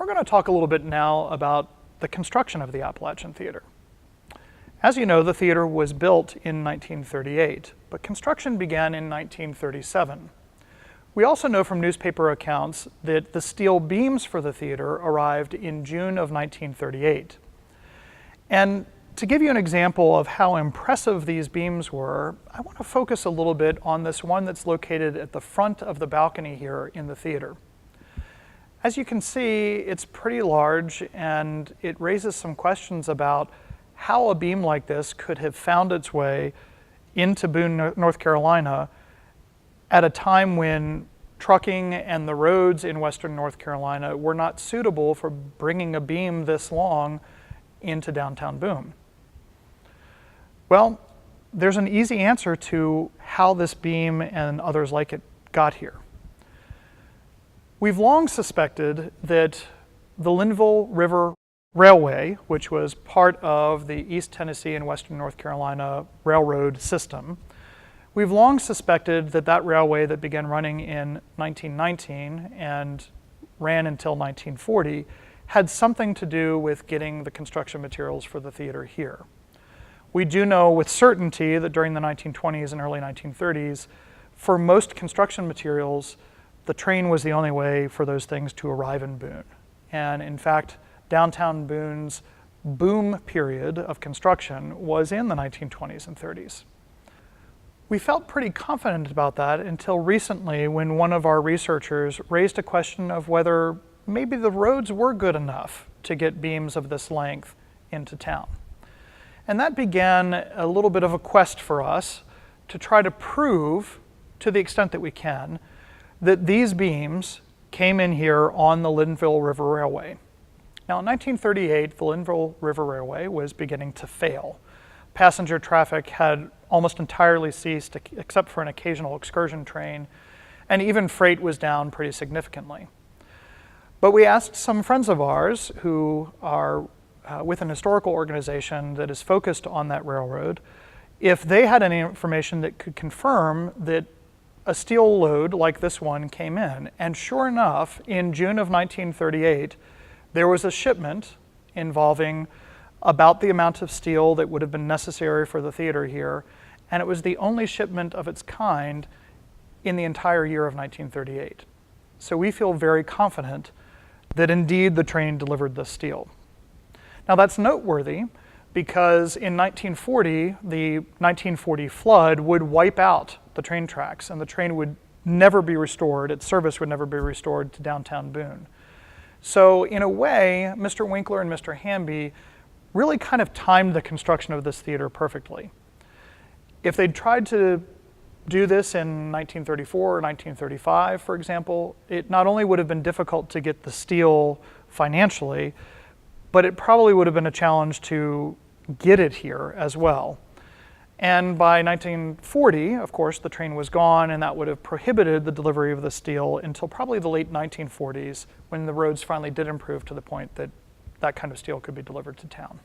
We're going to talk a little bit now about the construction of the Appalachian Theatre. As you know, the theater was built in 1938, but construction began in 1937. We also know from newspaper accounts that the steel beams for the theater arrived in June of 1938. And to give you an example of how impressive these beams were, I want to focus a little bit on this one that's located at the front of the balcony here in the theater. As you can see, it's pretty large, and it raises some questions about how a beam like this could have found its way into Boone, North Carolina at a time when trucking and the roads in western North Carolina were not suitable for bringing a beam this long into downtown Boone. Well, there's an easy answer to how this beam and others like it got here. We've long suspected that the Linville River Railway, which was part of the East Tennessee and Western North Carolina railroad system, we've long suspected that that railway that began running in 1919 and ran until 1940 had something to do with getting the construction materials for the theater here. We do know with certainty that during the 1920s and early 1930s, for most construction materials, the train was the only way for those things to arrive in Boone. And in fact, downtown Boone's boom period of construction was in the 1920s and 30s. We felt pretty confident about that until recently when one of our researchers raised a question of whether maybe the roads were good enough to get beams of this length into town. And that began a little bit of a quest for us to try to prove, to the extent that we can, that these beams came in here on the Linville River Railway. Now, in 1938, the Linville River Railway was beginning to fail. Passenger traffic had almost entirely ceased, except for an occasional excursion train, and even freight was down pretty significantly. But we asked some friends of ours who are with an historical organization that is focused on that railroad, if they had any information that could confirm that a steel load like this one came in. And sure enough, in June of 1938, there was a shipment involving about the amount of steel that would have been necessary for the theater here, and it was the only shipment of its kind in the entire year of 1938. So we feel very confident that indeed the train delivered the steel. Now that's noteworthy because in 1940, the 1940 flood would wipe out the train tracks, and the train would never be restored, its service would never be restored to downtown Boone. So in a way, Mr. Winkler and Mr. Hamby really kind of timed the construction of this theater perfectly. If they'd tried to do this in 1934 or 1935, for example, it not only would have been difficult to get the steel financially, but it probably would have been a challenge to get it here as well. And by 1940, of course, the train was gone, and that would have prohibited the delivery of the steel until probably the late 1940s, when the roads finally did improve to the point that that kind of steel could be delivered to town.